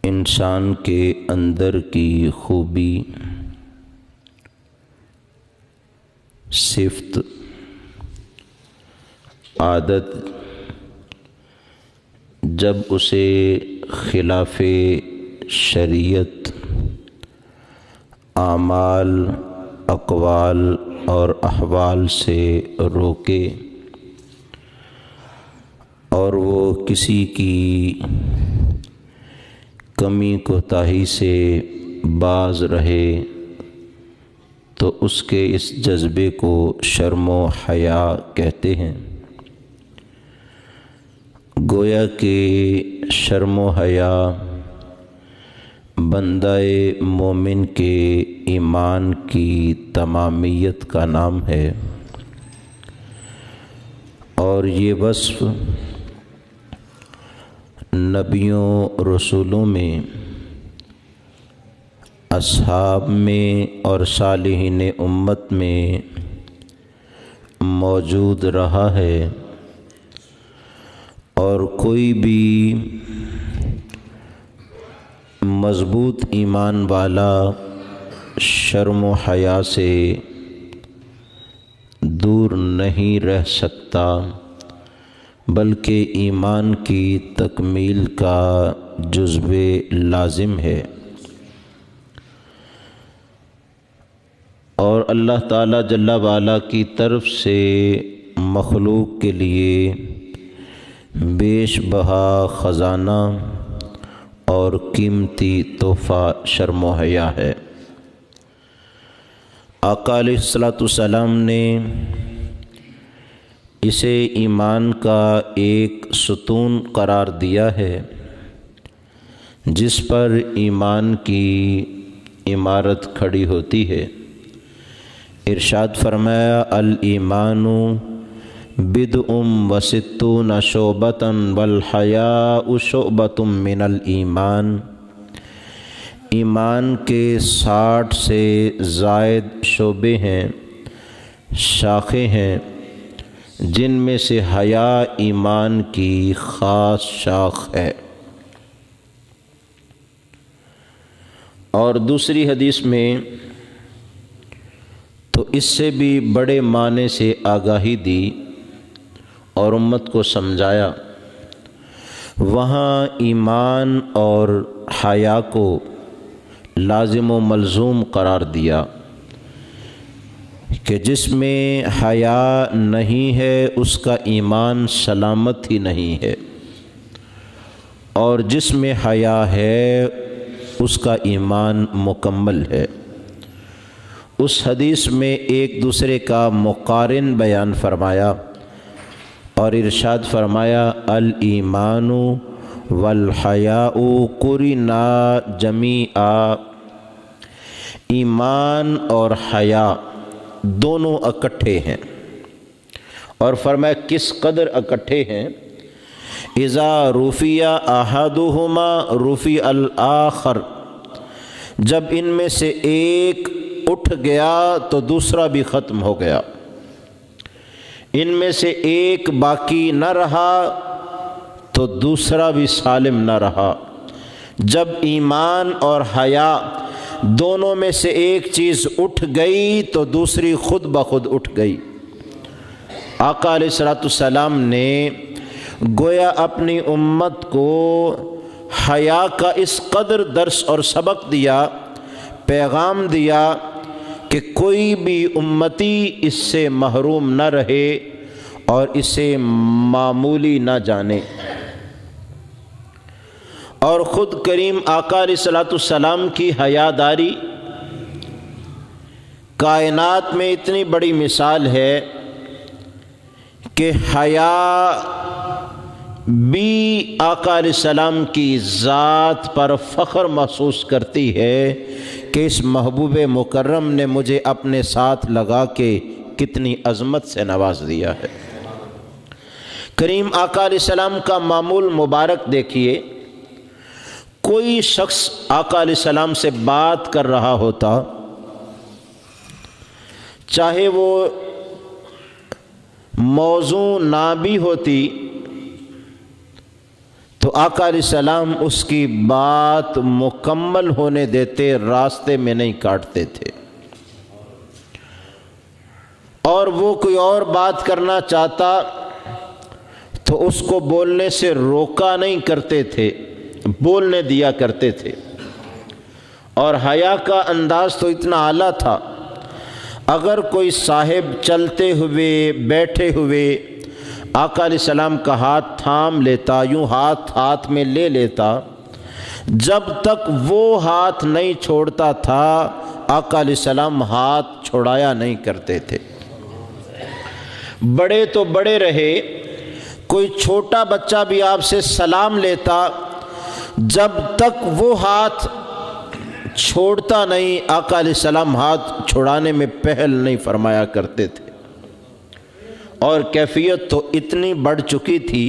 انسان کے اندر کی خوبی، صفت، عادت جب اسے خلاف شریعت اعمال، اقوال اور احوال سے روکے اور وہ کسی کی کمی کوتاہی سے باز رہے تو اس کے اس جذبے کو شرم و حیا کہتے ہیں۔ گویا کہ شرم و حیا بندہ مومن کے ایمان کی تمامیت کا نام ہے، اور یہ وصف نبیوں رسولوں میں، اصحاب میں اور صالحین امت میں موجود رہا ہے، اور کوئی بھی مضبوط ایمان والا شرم و حیا سے دور نہیں رہ سکتا، بلکہ ایمان کی تکمیل کا جزو لازم ہے۔ اور اللہ تعالیٰ جل وعلا کی طرف سے مخلوق کے لیے بیش بہا خزانہ اور قیمتی تحفہ شرم و حیا ہے۔ آقا علیہ الصلوۃ والسلام نے اسے ایمان کا ایک ستون قرار دیا ہے، جس پر ایمان کی عمارت کھڑی ہوتی ہے۔ ارشاد فرمایا، الایمان بدء وستون شعبۃ والحیاء شعبۃ من الایمان۔ ایمان کے 60 سے زائد شعبے ہیں، شاخیں ہیں، جن میں سے حیا ایمان کی خاص شاخ ہے۔ اور دوسری حدیث میں تو اس سے بھی بڑے معنی سے آگاہی دی اور امت کو سمجھایا۔ وہاں ایمان اور حیا کو لازم و ملزوم قرار دیا کہ جس میں حیا نہیں ہے اس کا ایمان سلامت ہی نہیں ہے، اور جس میں حیا ہے اس کا ایمان مکمل ہے۔ اس حدیث میں ایک دوسرے کا مقارن بیان فرمایا اور ارشاد فرمایا، الایمان والحیاء قرنا جمیعا۔ ایمان اور حیا دونوں اکٹھے ہیں، اور فرمایا کس قدر اکٹھے ہیں، اذا رفع احدہما رفع الآخر۔ جب ان میں سے ایک اٹھ گیا تو دوسرا بھی ختم ہو گیا، ان میں سے ایک باقی نہ رہا تو دوسرا بھی سالم نہ رہا۔ جب ایمان اور حیا دونوں میں سے ایک چیز اٹھ گئی تو دوسری خود بخود اٹھ گئی۔ آقا علیہ الصلوۃ والسلام نے گویا اپنی امت کو حیا کا اس قدر درس اور سبق دیا، پیغام دیا کہ کوئی بھی امتی اس سے محروم نہ رہے اور اسے معمولی نہ جانے۔ اور خود کریم آقا علیہ الصلوۃ والسلام کی حیاداری کائنات میں اتنی بڑی مثال ہے کہ حیا بھی آقا علیہ السلام کی ذات پر فخر محسوس کرتی ہے کہ اس محبوب مکرم نے مجھے اپنے ساتھ لگا کے کتنی عظمت سے نواز دیا ہے۔ کریم آقا علیہ السلام کا معمول مبارک دیکھیے، کوئی شخص آقا علیہ السلام سے بات کر رہا ہوتا، چاہے وہ موضوع نہ بھی ہوتی تو آقا علیہ السلام اس کی بات مکمل ہونے دیتے، راستے میں نہیں کاٹتے تھے، اور وہ کوئی اور بات کرنا چاہتا تو اس کو بولنے سے روکا نہیں کرتے تھے، بولنے دیا کرتے تھے۔ اور حیا کا انداز تو اتنا اعلیٰ تھا، اگر کوئی صاحب چلتے ہوئے بیٹھے ہوئے آقا علیہ السلام کا ہاتھ تھام لیتا، یوں ہاتھ میں لے لیتا، جب تک وہ ہاتھ نہیں چھوڑتا تھا آقا علیہ السلام ہاتھ چھوڑایا نہیں کرتے تھے۔ بڑے تو بڑے رہے، کوئی چھوٹا بچہ بھی آپ سے سلام لیتا، جب تک وہ ہاتھ چھوڑتا نہیں آقا علیہ السلام ہاتھ چھوڑانے میں پہل نہیں فرمایا کرتے تھے۔ اور کیفیت تو اتنی بڑھ چکی تھی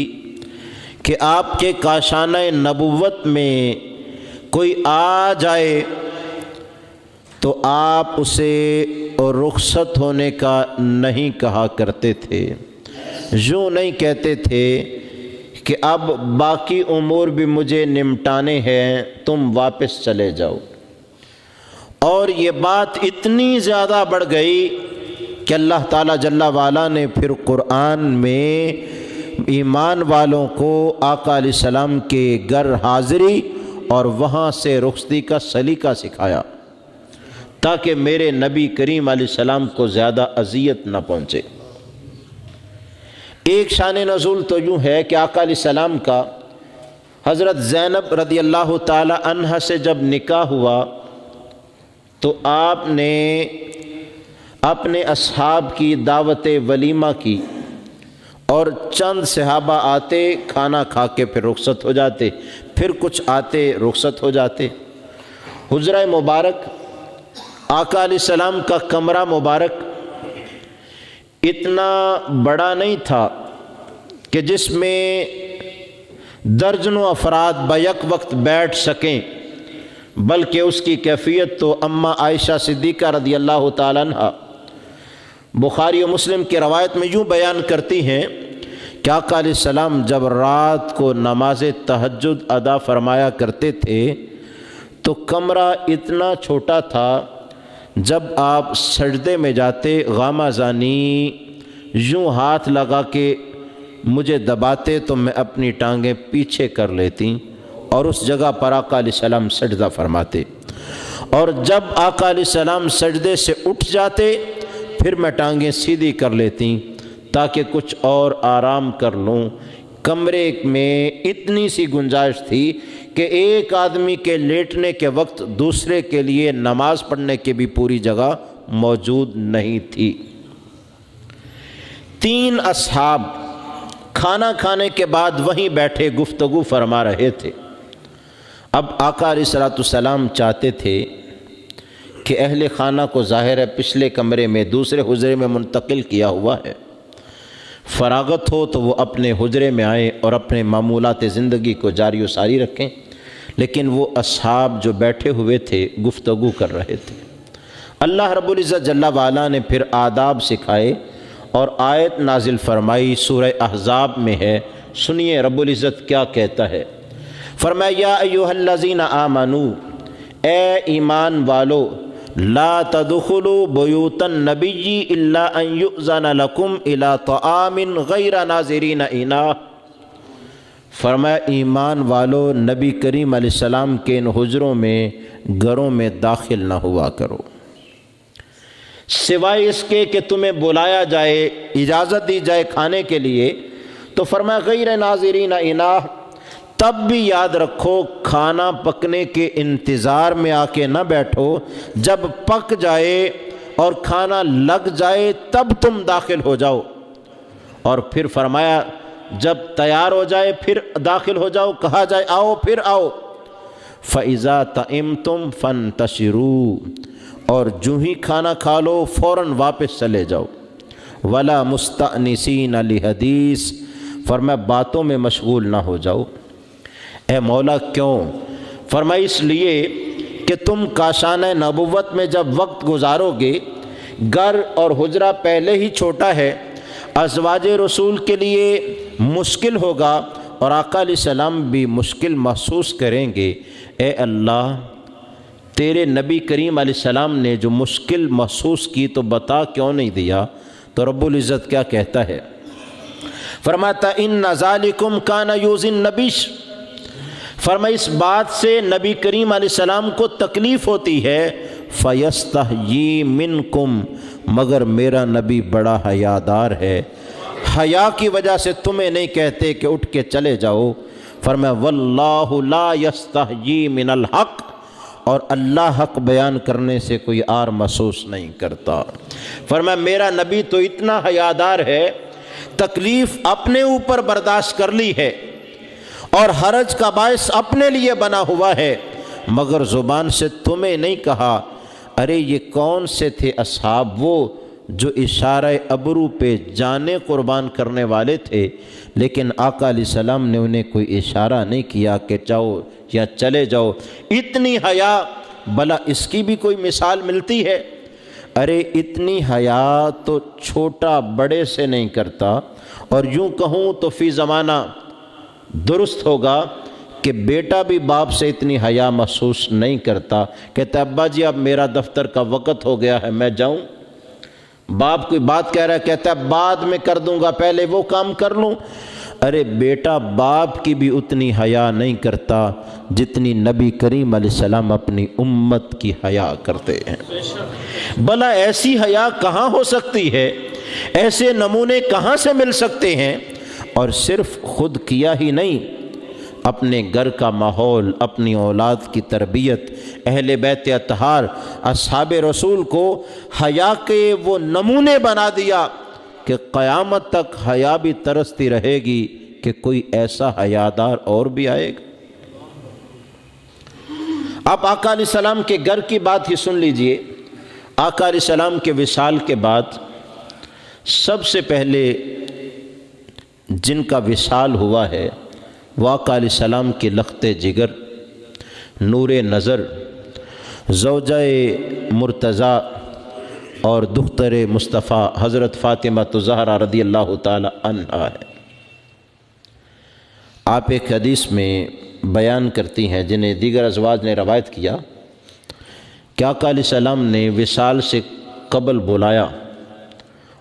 کہ آپ کے کاشانہ نبوت میں کوئی آ جائے تو آپ اسے رخصت ہونے کا نہیں کہا کرتے تھے، یوں نہیں کہتے تھے کہ اب باقی امور بھی مجھے نمٹانے ہیں، تم واپس چلے جاؤ۔ اور یہ بات اتنی زیادہ بڑھ گئی کہ اللہ تعالیٰ جل وعلا نے پھر قرآن میں ایمان والوں کو آقا علیہ السلام کے گھر حاضری اور وہاں سے رخصتی کا سلیقہ سکھایا، تاکہ میرے نبی کریم علیہ السلام کو زیادہ اذیت نہ پہنچے۔ ایک شان نزول تو یوں ہے کہ آقا علیہ السلام کا حضرت زینب رضی اللہ تعالی عنہا سے جب نکاح ہوا تو آپ نے اپنے اصحاب کی دعوت ولیمہ کی، اور چند صحابہ آتے کھانا کھا کے پھر رخصت ہو جاتے، پھر کچھ آتے رخصت ہو جاتے۔ حجرہ مبارک آقا علیہ السلام کا کمرہ مبارک اتنا بڑا نہیں تھا کہ جس میں درجنوں افراد بیک وقت بیٹھ سکیں، بلکہ اس کی کیفیت تو اماں عائشہ صدیقہ رضی اللہ تعالیٰ عنہ بخاری و مسلم کی روایت میں یوں بیان کرتی ہیں کہ آقا علیہ السلام جب رات کو نماز تہجد ادا فرمایا کرتے تھے تو کمرہ اتنا چھوٹا تھا، جب آپ سجدے میں جاتے غامزانی یوں ہاتھ لگا کے مجھے دباتے تو میں اپنی ٹانگیں پیچھے کر لیتی اور اس جگہ پر آقا علیہ السلام سجدہ فرماتے، اور جب آقا علیہ السلام سجدے سے اٹھ جاتے پھر میں ٹانگیں سیدھی کر لیتی تاکہ کچھ اور آرام کر لوں۔ کمرے میں اتنی سی گنجائش تھی کہ ایک آدمی کے لیٹنے کے وقت دوسرے کے لیے نماز پڑھنے کی بھی پوری جگہ موجود نہیں تھی۔ 3 اصحاب کھانا کھانے کے بعد وہیں بیٹھے گفتگو فرما رہے تھے۔ اب آقا علیہ السلام چاہتے تھے کہ اہل خانہ کو ظاہر ہے پچھلے کمرے میں دوسرے حجرے میں منتقل کیا ہوا ہے، فراغت ہو تو وہ اپنے حجرے میں آئیں اور اپنے معمولات زندگی کو جاری و ساری رکھیں، لیکن وہ اصحاب جو بیٹھے ہوئے تھے گفتگو کر رہے تھے۔ اللہ رب العزت جل وعلا نے پھر آداب سکھائے اور آیت نازل فرمائی، سورہ احزاب میں ہے، سنیے رب العزت کیا کہتا ہے۔ فرمایا یا ایھا الذین آمنو، اے ایمان والو، لا تدخلوا بیوت النبی الا ان یؤذن لکم الی طعام غیر ناظرین اناہ۔ فرمایا ایمان والو، نبی کریم علیہ السلام کے ان حجروں میں گھروں میں داخل نہ ہوا کرو، سوائے اس کے کہ تمہیں بلایا جائے، اجازت دی جائے کھانے کے لیے۔ تو فرمایا غیر ناظرین اناہ، تب بھی یاد رکھو کھانا پکنے کے انتظار میں آ کے نہ بیٹھو، جب پک جائے اور کھانا لگ جائے تب تم داخل ہو جاؤ۔ اور پھر فرمایا جب تیار ہو جائے پھر داخل ہو جاؤ، کہا جائے آؤ پھر آؤ۔ فَإِذَا طَعِمْتُمْ فَانْتَشِرُوا، اور جو ہی کھانا کھا لو فوراً واپس چلے جاؤ۔ وَلَا مُسْتَأْنِسِينَ لِحَدِيثٍ، فرمایا باتوں میں مشغول نہ ہو جاؤ۔ اے مولا کیوں؟ فرمایا اس لیے کہ تم کاشانہ نبوت میں جب وقت گزارو گے، گھر اور حجرہ پہلے ہی چھوٹا ہے، ازواج رسول کے لیے مشکل ہوگا، اور آقا علیہ السلام بھی مشکل محسوس کریں گے، اے اللہ تیرے نبی کریم علیہ السلام نے جو مشکل محسوس کی تو بتا کیوں نہیں دیا؟ تو رب العزت کیا کہتا ہے؟ فرماتا ان ذالکم کان یؤذی النبی، فرمایا اس بات سے نبی کریم علیہ السلام کو تکلیف ہوتی ہے، فیستحیی منکم، مگر میرا نبی بڑا حیادار ہے، حیا کی وجہ سے تمہیں نہیں کہتے کہ اٹھ کے چلے جاؤ۔ فرمایا واللہ لا یستحیی من الحق، اور اللہ حق بیان کرنے سے کوئی آر محسوس نہیں کرتا۔ فرمایا میرا نبی تو اتنا حیادار ہے، تکلیف اپنے اوپر برداشت کر لی ہے اور حرج کا باعث اپنے لیے بنا ہوا ہے، مگر زبان سے تمہیں نہیں کہا۔ ارے یہ کون سے تھے اصحاب؟ وہ جو اشارہ ابرو پہ جانیں قربان کرنے والے تھے، لیکن آقا علیہ السلام نے انہیں کوئی اشارہ نہیں کیا کہ جاؤ یا چلے جاؤ۔ اتنی حیا، بھلا اس کی بھی کوئی مثال ملتی ہے؟ ارے اتنی حیا تو چھوٹا بڑے سے نہیں کرتا، اور یوں کہوں تو فی زمانہ درست ہوگا کہ بیٹا بھی باپ سے اتنی حیا محسوس نہیں کرتا، کہتا ابا جی اب میرا دفتر کا وقت ہو گیا ہے میں جاؤں۔ باپ کوئی بات کہہ رہا ہے، کہتا ہے بعد میں کر دوں گا، پہلے وہ کام کر لوں۔ ارے بیٹا باپ کی بھی اتنی حیا نہیں کرتا جتنی نبی کریم علیہ السلام اپنی امت کی حیا کرتے ہیں۔ بھلا ایسی حیا کہاں ہو سکتی ہے؟ ایسے نمونے کہاں سے مل سکتے ہیں؟ اور صرف خود کیا ہی نہیں، اپنے گھر کا ماحول، اپنی اولاد کی تربیت، اہل بیت اطہار، اصحاب رسول کو حیا کے وہ نمونے بنا دیا کہ قیامت تک حیا بھی ترستی رہے گی کہ کوئی ایسا حیادار اور بھی آئے گا۔ آپ آقا علیہ السلام کے گھر کی بات ہی سن لیجئے۔ آقا علیہ السلام کے وصال کے بعد سب سے پہلے جن کا وصال ہوا ہے وہ آقا علیہ السلام کی لخت جگر، نور نظر، زوجہ مرتضیٰ اور دختر مصطفیٰ حضرت فاطمہ الزہرا رضی اللہ تعالی عنہا ہے۔ آپ ایک حدیث میں بیان کرتی ہیں جنہیں دیگر ازواج نے روایت کیا کہ آقا علیہ السلام نے وصال سے قبل بلایا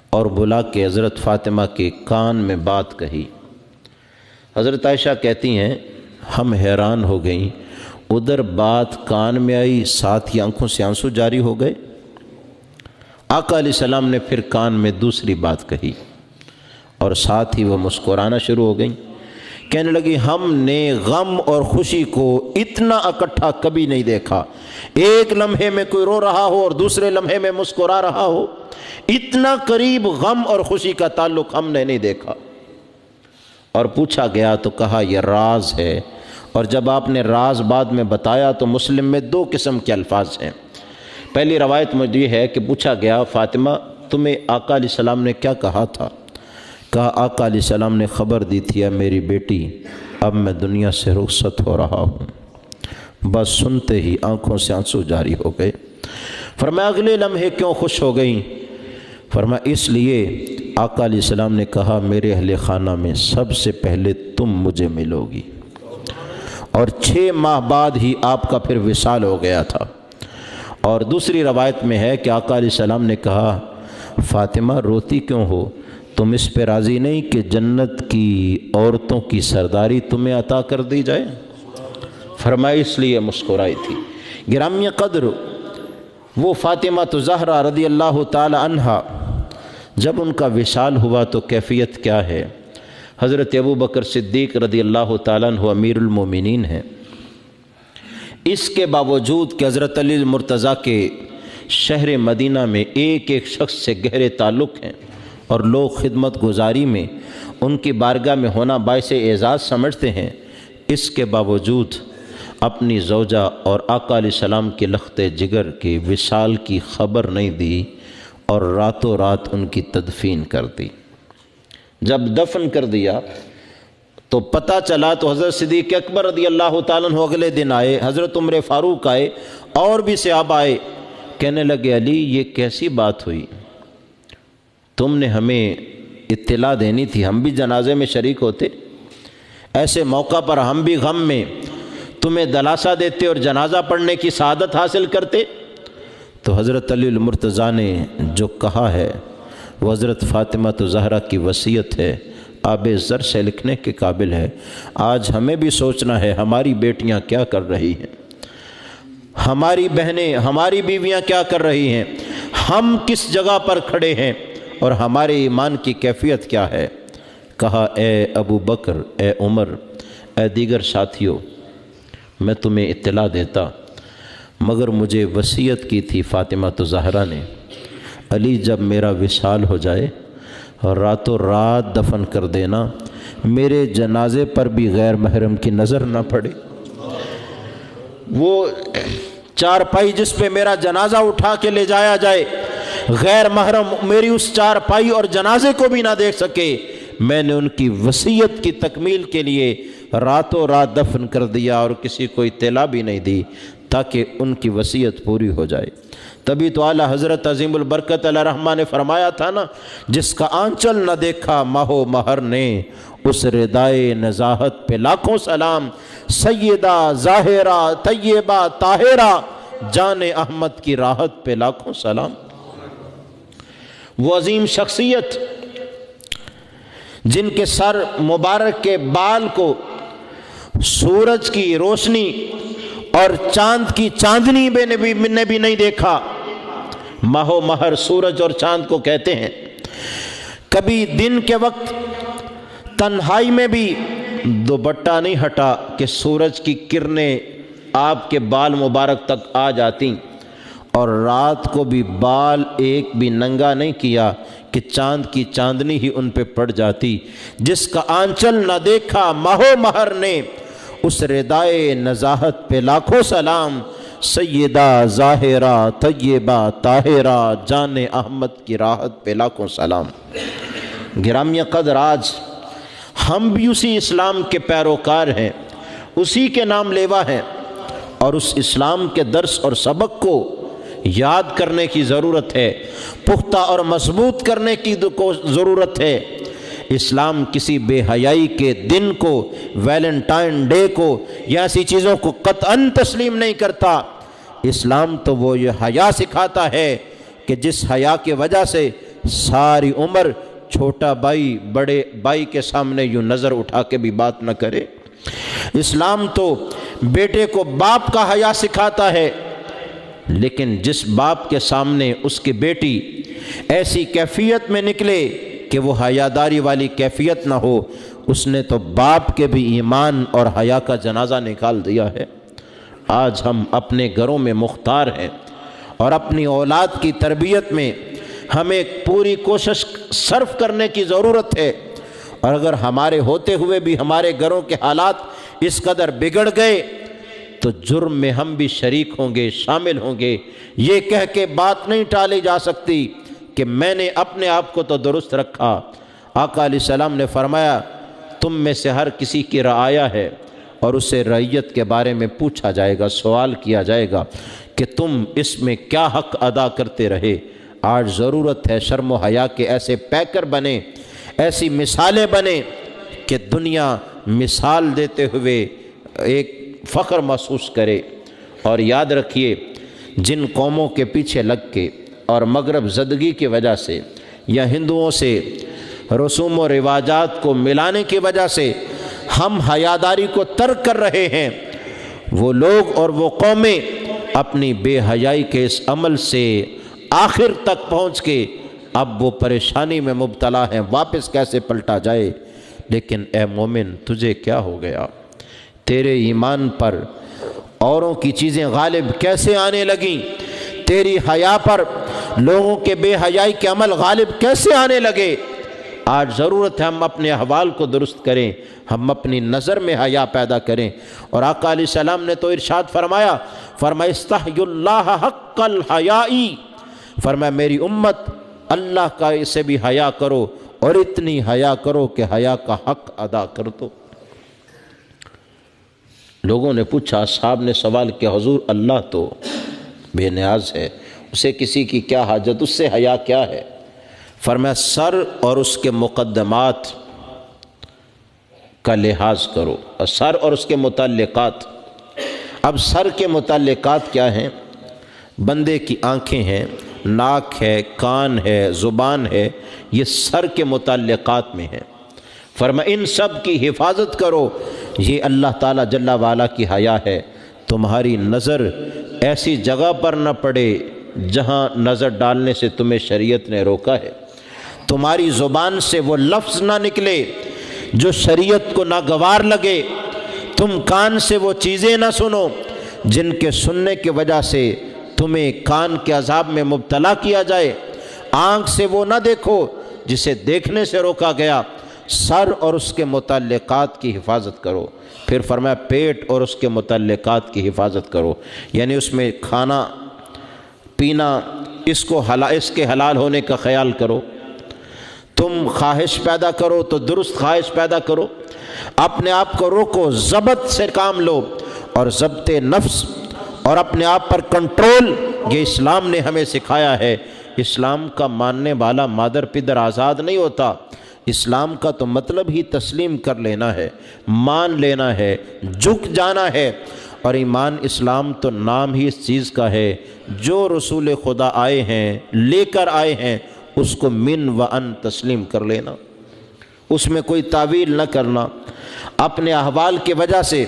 اور بلا کے حضرت فاطمہ کے کان میں بات کہی۔ حضرت عائشہ کہتی ہیں ہم حیران ہو گئیں، ادھر بات کان میں آئی، ساتھ ہی آنکھوں سے آنسو جاری ہو گئے۔ آقا علیہ السلام نے پھر کان میں دوسری بات کہی اور ساتھ ہی وہ مسکرانا شروع ہو گئیں، کہنے لگی ہم نے غم اور خوشی کو اتنا اکٹھا کبھی نہیں دیکھا، ایک لمحے میں کوئی رو رہا ہو اور دوسرے لمحے میں مسکرا رہا ہو، اتنا قریب غم اور خوشی کا تعلق ہم نے نہیں دیکھا۔ اور پوچھا گیا تو کہا یہ راز ہے، اور جب آپ نے راز بعد میں بتایا تو مسلم میں دو قسم کے الفاظ ہیں۔ پہلی روایت مجھے یہ ہے کہ پوچھا گیا فاطمہ تمہیں آقا علیہ السلام نے کیا کہا تھا؟ کہا آقا علیہ السلام نے خبر دی تھی اے میری بیٹی اب میں دنیا سے رخصت ہو رہا ہوں۔ بس سنتے ہی آنکھوں سے آنسو جاری ہو گئے۔ فرمایا اگلے لمحے کیوں خوش ہو گئیں؟ فرمایا اس لیے آقا علیہ السلام نے کہا میرے اہل خانہ میں سب سے پہلے تم مجھے ملو گی، اور 6 ماہ بعد ہی آپ کا پھر وصال ہو گیا تھا۔ اور دوسری روایت میں ہے کہ آقا علیہ السلام نے کہا فاطمہ روتی کیوں ہو؟ تم اس پہ راضی نہیں کہ جنت کی عورتوں کی سرداری تمہیں عطا کر دی جائے؟ فرمایا اس لیے مسکرائی تھی۔ گرامی قدر وہ فاطمہ الزہرا رضی اللہ تعالی عنہا جب ان کا وصال ہوا تو کیفیت کیا ہے؟ حضرت ابو بکر صدیق رضی اللہ تعالیٰ عنہ امیر المومنین ہیں، اس کے باوجود کہ حضرت علی المرتضیٰ کے شہر مدینہ میں ایک ایک شخص سے گہرے تعلق ہیں اور لوگ خدمت گزاری میں ان کی بارگاہ میں ہونا باعث اعزاز سمجھتے ہیں، اس کے باوجود اپنی زوجہ اور آقا علیہ السلام کی لخت جگر کے وصال کی خبر نہیں دی اور راتوں رات ان کی تدفین کر دی۔ جب دفن کر دیا تو پتہ چلا تو حضرت صدیق اکبر رضی اللہ تعالیٰ عنہ اگلے دن آئے، حضرت عمر فاروق آئے اور بھی صحابہ آئے، کہنے لگے علی یہ کیسی بات ہوئی؟ تم نے ہمیں اطلاع دینی تھی، ہم بھی جنازے میں شریک ہوتے۔ ایسے موقع پر ہم بھی غم میں تمہیں دلاسا دیتے اور جنازہ پڑھنے کی سعادت حاصل کرتے۔ تو حضرت علی المرتضیٰ نے جو کہا ہے وہ حضرت فاطمہ زہرا کی وصیت ہے، آب زر سے لکھنے کے قابل ہے۔ آج ہمیں بھی سوچنا ہے ہماری بیٹیاں کیا کر رہی ہیں، ہماری بہنیں، ہماری بیویاں کیا کر رہی ہیں، ہم کس جگہ پر کھڑے ہیں اور ہمارے ایمان کی کیفیت کیا ہے۔ کہا اے ابو بکر، اے عمر، اے دیگر ساتھیوں، میں تمہیں اطلاع دیتا، مگر مجھے وصیت کی تھی فاطمہ زہرا نے، علی جب میرا وصال ہو جائے راتوں رات دفن کر دینا، میرے جنازے پر بھی غیر محرم کی نظر نہ پڑے۔ وہ چارپائی جس پہ میرا جنازہ اٹھا کے لے جایا جائے، غیر محرم میری اس چارپائی اور جنازے کو بھی نہ دیکھ سکے۔ میں نے ان کی وصیت کی تکمیل کے لیے راتوں رات دفن کر دیا اور کسی کو اطلاع بھی نہیں دی تاکہ ان کی وصیت پوری ہو جائے۔ تبھی تو اعلیٰ حضرت عظیم البرکت علیہ رحمہ نے فرمایا تھا نا، جس کا آنچل نہ دیکھا ماہ و مہر نے، اس ردائے نزاہت پہ لاکھوں سلام، سیدہ ظاہرہ طیبہ طاہرہ جان احمد کی راحت پہ لاکھوں سلام۔ وہ عظیم شخصیت جن کے سر مبارک کے بال کو سورج کی روشنی اور چاند کی چاندنی نے بھی نہیں دیکھا۔ ماہ و مہر سورج اور چاند کو کہتے ہیں۔ کبھی دن کے وقت تنہائی میں بھی دوپٹہ نہیں ہٹا کہ سورج کی کرنیں آپ کے بال مبارک تک آ جاتی، اور رات کو بھی بال ایک بھی ننگا نہیں کیا کہ چاند کی چاندنی ہی ان پہ پڑ جاتی۔ جس کا آنچل نہ دیکھا ماہ و مہر نے، اس ردائے نزاہت پہ لاکھوں سلام، سیدہ ظاہرہ طیبہ طاہرہ جان احمد کی راحت پہ لاکھوں سلام۔ گرامیہ قدر، آج ہم بھی اسی اسلام کے پیروکار ہیں، اسی کے نام لیوا ہیں، اور اس اسلام کے درس اور سبق کو یاد کرنے کی ضرورت ہے، پختہ اور مضبوط کرنے کی ضرورت ہے۔ اسلام کسی بے حیائی کے دن کو، ویلنٹائن ڈے کو یا ایسی چیزوں کو قطعاً تسلیم نہیں کرتا۔ اسلام تو وہ یہ حیا سکھاتا ہے کہ جس حیا کی وجہ سے ساری عمر چھوٹا بھائی بڑے بھائی کے سامنے یوں نظر اٹھا کے بھی بات نہ کرے۔ اسلام تو بیٹے کو باپ کا حیا سکھاتا ہے، لیکن جس باپ کے سامنے اس کی بیٹی ایسی کیفیت میں نکلے کہ وہ حیاداری والی کیفیت نہ ہو، اس نے تو باپ کے بھی ایمان اور حیا کا جنازہ نکال دیا ہے۔ آج ہم اپنے گھروں میں مختار ہیں اور اپنی اولاد کی تربیت میں ہمیں پوری کوشش صرف کرنے کی ضرورت ہے، اور اگر ہمارے ہوتے ہوئے بھی ہمارے گھروں کے حالات اس قدر بگڑ گئے تو جرم میں ہم بھی شریک ہوں گے، شامل ہوں گے۔ یہ کہہ کے بات نہیں ٹالی جا سکتی کہ میں نے اپنے آپ کو تو درست رکھا۔ آقا علیہ السلام نے فرمایا، تم میں سے ہر کسی کی رعایا ہے اور اسے رعیت کے بارے میں پوچھا جائے گا، سوال کیا جائے گا کہ تم اس میں کیا حق ادا کرتے رہے۔ آج ضرورت ہے شرم و حیا کے ایسے پیکر بنے، ایسی مثالیں بنے کہ دنیا مثال دیتے ہوئے ایک فخر محسوس کرے۔ اور یاد رکھیے، جن قوموں کے پیچھے لگ کے اور مغرب زدگی کی وجہ سے یا ہندوؤں سے رسوم و رواجات کو ملانے کی وجہ سے ہم حیاداری کو ترک کر رہے ہیں، وہ لوگ اور وہ قومیں اپنی بے حیائی کے اس عمل سے آخر تک پہنچ کے اب وہ پریشانی میں مبتلا ہیں، واپس کیسے پلٹا جائے۔ لیکن اے مومن، تجھے کیا ہو گیا؟ تیرے ایمان پر اوروں کی چیزیں غالب کیسے آنے لگیں؟ تیری حیا پر لوگوں کے بے حیائی کے عمل غالب کیسے آنے لگے؟ آج ضرورت ہے ہم اپنے احوال کو درست کریں، ہم اپنی نظر میں حیا پیدا کریں۔ اور آقا علیہ السلام نے تو ارشاد فرمایا استحیوا اللہ حق الحیاء، فرمایا میری امت اللہ کا اسے بھی حیا کرو، اور اتنی حیا کرو کہ حیا کا حق ادا کر دو۔ لوگوں نے پوچھا، اصحاب نے سوال کیا، حضور اللہ تو بے نیاز ہے، اسے کسی کی کیا حاجت، اس سے حیا کیا ہے؟ فرمایا سر اور اس کے مقدمات کا لحاظ کرو۔ سر اور اس کے متعلقات، اب سر کے متعلقات کیا ہیں؟ بندے کی آنکھیں ہیں، ناک ہے، کان ہے، زبان ہے، یہ سر کے متعلقات میں ہیں۔ فرمایا ان سب کی حفاظت کرو، یہ اللہ تعالیٰ جل وعلا کی حیا ہے۔ تمہاری نظر ایسی جگہ پر نہ پڑے جہاں نظر ڈالنے سے تمہیں شریعت نے روکا ہے۔ تمہاری زبان سے وہ لفظ نہ نکلے جو شریعت کو ناگوار لگے۔ تم کان سے وہ چیزیں نہ سنو جن کے سننے کی وجہ سے تمہیں کان کے عذاب میں مبتلا کیا جائے۔ آنکھ سے وہ نہ دیکھو جسے دیکھنے سے روکا گیا۔ سر اور اس کے متعلقات کی حفاظت کرو۔ پھر فرمایا پیٹ اور اس کے متعلقات کی حفاظت کرو، یعنی اس میں کھانا پینا، اس کے حلال ہونے کا خیال کرو۔ تم خواہش پیدا کرو تو درست خواہش پیدا کرو، اپنے آپ کو روکو، ضبط سے کام لو، اور ضبط نفس اور اپنے آپ پر کنٹرول یہ اسلام نے ہمیں سکھایا ہے۔ اسلام کا ماننے والا مادر پدر آزاد نہیں ہوتا۔ اسلام کا تو مطلب ہی تسلیم کر لینا ہے، مان لینا ہے، جھک جانا ہے۔ اور ایمان اسلام تو نام ہی اس چیز کا ہے، جو رسول خدا آئے ہیں لے کر آئے ہیں اس کو من و ان تسلیم کر لینا، اس میں کوئی تعویل نہ کرنا، اپنے احوال کی وجہ سے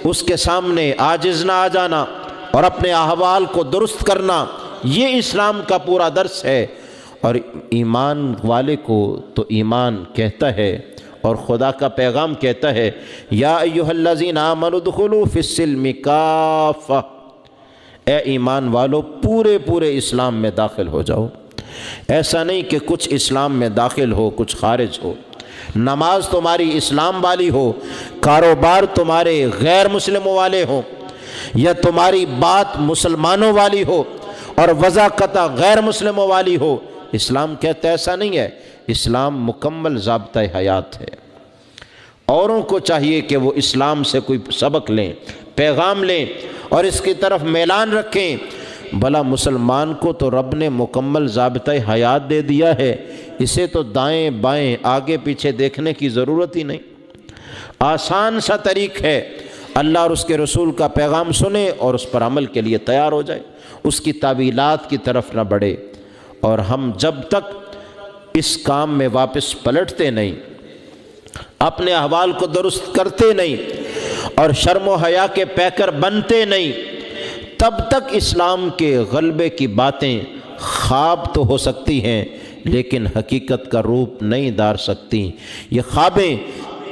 اس کے سامنے عاجز نہ آ جانا اور اپنے احوال کو درست کرنا، یہ اسلام کا پورا درس ہے۔ اور ایمان والے کو تو ایمان کہتا ہے اور خدا کا پیغام کہتا ہے یا ایھا الذین آمنوا ادخلوا فی السلم کافہ، اے ایمان والو پورے اسلام میں داخل ہو جاؤ۔ ایسا نہیں کہ کچھ اسلام میں داخل ہو کچھ خارج ہو۔ نماز تمہاری اسلام والی ہو، کاروبار تمہارے غیر مسلموں والے ہوں، یا تمہاری بات مسلمانوں والی ہو اور وضاقتہ غیر مسلموں والی ہو، اسلام کہتا ایسا نہیں ہے۔ اسلام مکمل ضابطہ حیات ہے۔ اوروں کو چاہیے کہ وہ اسلام سے کوئی سبق لیں، پیغام لیں اور اس کی طرف میلان رکھیں۔ بھلا مسلمان کو تو رب نے مکمل ضابطہ حیات دے دیا ہے، اسے تو دائیں بائیں آگے پیچھے دیکھنے کی ضرورت ہی نہیں۔ آسان سا طریق ہے، اللہ اور اس کے رسول کا پیغام سنے اور اس پر عمل کے لیے تیار ہو جائے، اس کی تعویلات کی طرف نہ بڑھے۔ اور ہم جب تک اس کام میں واپس پلٹتے نہیں، اپنے احوال کو درست کرتے نہیں اور شرم و حیا کے پیکر بنتے نہیں، تب تک اسلام کے غلبے کی باتیں خواب تو ہو سکتی ہیں لیکن حقیقت کا روپ نہیں دھار سکتی۔ یہ خوابیں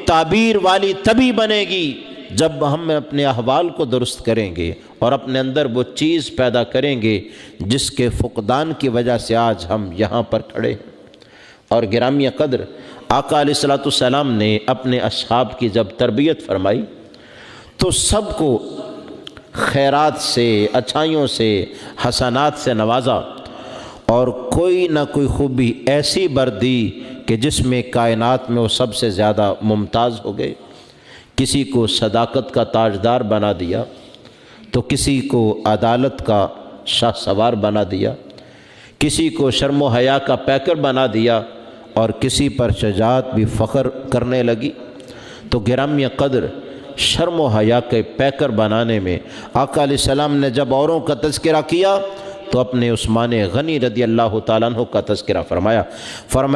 تعبیر والی تبھی بنے گی جب ہم اپنے احوال کو درست کریں گے اور اپنے اندر وہ چیز پیدا کریں گے جس کے فقدان کی وجہ سے آج ہم یہاں پر کھڑے ہیں۔ اور گرامی قدر آقا علیہ الصلوۃ والسلام نے اپنے اصحاب کی جب تربیت فرمائی تو سب کو خیرات سے، اچھائیوں سے، حسنات سے نوازا، اور کوئی نہ کوئی خوبی ایسی بر دی کہ جس میں کائنات میں وہ سب سے زیادہ ممتاز ہو گئے۔ کسی کو صداقت کا تاجدار بنا دیا تو کسی کو عدالت کا شاہ سوار بنا دیا، کسی کو شرم و حیا کا پیکر بنا دیا اور کسی پر شجاعت بھی فخر کرنے لگی۔ تو گرامی قدر شرم و حیا کے پیکر بنانے میں آقا علیہ السلام نے جب اوروں کا تذکرہ کیا تو اپنے عثمان غنی رضی اللہ تعالیٰ عنہ کا تذکرہ فرمایا۔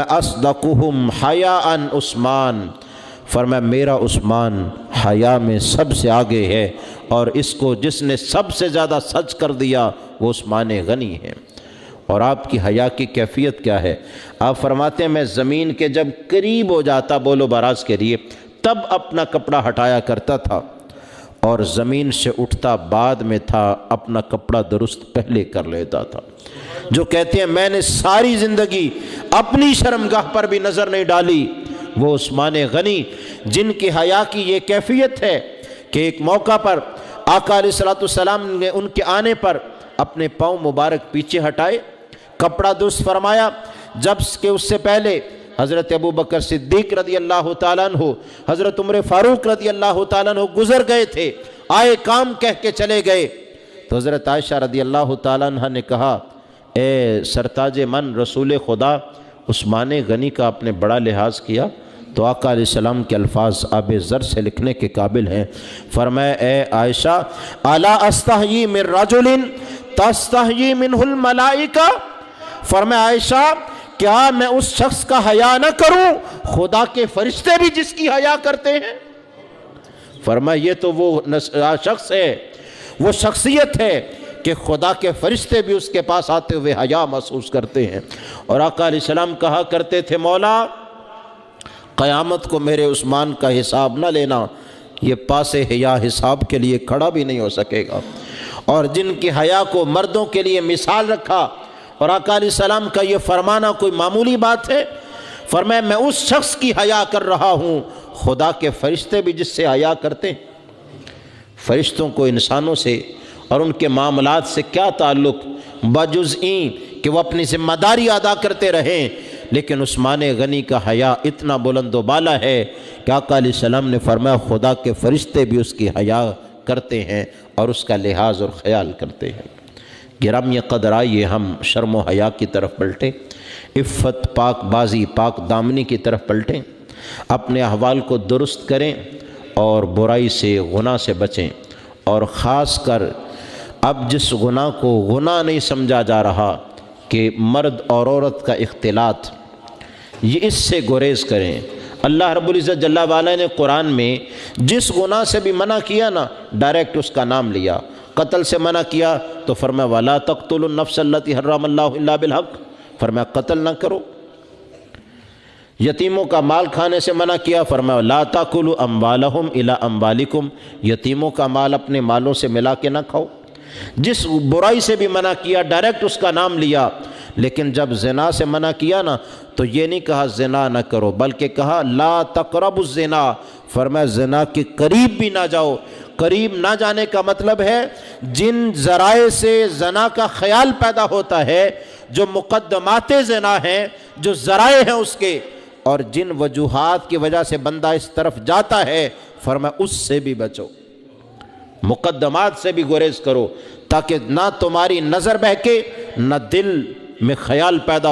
اصدقہم حیاء عثمان، فرمایا میرا عثمان حیا میں سب سے آگے ہے، اور اس کو جس نے سب سے زیادہ سچ کر دیا وہ عثمان غنی ہے۔ اور آپ کی حیا کی کیفیت کیا ہے؟ آپ فرماتے ہیں میں زمین کے جب قریب ہو جاتا بولو باراز کے لیے تب اپنا کپڑا ہٹایا کرتا تھا، اور زمین سے اٹھتا بعد میں تھا، اپنا کپڑا درست پہلے کر لیتا تھا۔ جو کہتے ہیں میں نے ساری زندگی اپنی شرمگاہ پر بھی نظر نہیں ڈالی، وہ عثمان غنی جن کی حیا کی یہ کیفیت ہے کہ ایک موقع پر آقا علیہ الصلوۃ والسلام نے ان کے آنے پر اپنے پاؤں مبارک پیچھے ہٹائے، کپڑا درست فرمایا، جب کہ اس سے پہلے حضرت ابوبکر صدیق رضی اللہ تعالیٰ عنہ، حضرت عمر فاروق رضی اللہ تعالیٰ عنہ گزر گئے تھے، آئے کام کہہ کے چلے گئے۔ تو حضرت عائشہ رضی اللہ تعالیٰ عنہ نے کہا اے سرتاج من رسول خدا، عثمان غنی کا آپ نے بڑا لحاظ کیا۔ تو آقا علیہ السلام کے الفاظ آب زر سے لکھنے کے قابل ہیں۔ فرمایا اے عائشہ الا استحیی من رجل تستحیی منہ الملائکہ، فرمایا عائشہ کیا میں اس شخص کا حیا نہ کروں خدا کے فرشتے بھی جس کی حیا کرتے ہیں؟ فرمایا یہ تو وہ شخص ہے، وہ شخصیت ہے کہ خدا کے فرشتے بھی اس کے پاس آتے ہوئے حیا محسوس کرتے ہیں۔ اور آقا علیہ السلام کہا کرتے تھے مولا قیامت کو میرے عثمان کا حساب نہ لینا، یہ پاس حیا حساب کے لیے کھڑا بھی نہیں ہو سکے گا۔ اور جن کی حیا کو مردوں کے لیے مثال رکھا، اور آقا علیہ السلام کا یہ فرمانا کوئی معمولی بات ہے؟ فرمایا میں اس شخص کی حیا کر رہا ہوں خدا کے فرشتے بھی جس سے حیا کرتے ہیں۔ فرشتوں کو انسانوں سے اور ان کے معاملات سے کیا تعلق بجزئیں کہ وہ اپنی ذمہ داری ادا کرتے رہیں، لیکن عثمان غنی کا حیا اتنا بلند و بالا ہے کہ آقا علیہ السلام نے فرمایا خدا کے فرشتے بھی اس کی حیا کرتے ہیں اور اس کا لحاظ اور خیال کرتے ہیں۔ گرامی قدر آئیے ہم شرم و حیا کی طرف پلٹیں، عفت پاک بازی پاک دامنی کی طرف پلٹیں، اپنے احوال کو درست کریں اور برائی سے گناہ سے بچیں۔ اور خاص کر اب جس گناہ کو گناہ نہیں سمجھا جا رہا کہ مرد اور عورت کا اختلاط، یہ اس سے گریز کریں۔ اللہ رب العزت جل وعلا نے قرآن میں جس گناہ سے بھی منع کیا نا، ڈائریکٹ اس کا نام لیا۔ قتل سے منع کیا تو فرمایا وَلَا تَقْتُلُوا النَّفْسَ الَّتِي حَرَّمَ اللَّهُ إِلَّا بِالْحَقِّ، فرمایا قتل نہ کرو۔ یتیموں کا مال کھانے سے منع کیا، فرمایا لَا تَأْكُلُوا أَمْوَالَهُمْ إِلَىٰ أَمْوَالِكُمْ، یتیموں کا مال اپنے مالوں سے ملا کے نہ کھاؤ۔ جس برائی سے بھی منع کیا ڈائریکٹ اس کا نام لیا۔ لیکن جب زنا سے منع کیا نا تو یہ نہیں کہا زنا نہ کرو، بلکہ کہا لا تقربوا الزنا، فرمایا زنا کے قریب بھی نہ جاؤ۔ قریب نہ جانے کا مطلب ہے جن ذرائع سے زنا کا خیال پیدا ہوتا ہے، جو مقدمات زنا ہیں، جو ذرائع ہیں اس کے، اور جن وجوہات کی وجہ سے بندہ اس طرف جاتا ہے، فرمایا اس سے بھی بچو، مقدمات سے بھی گریز کرو، تاکہ نہ تمہاری نظر بہکے نہ دل میں خیال پیدا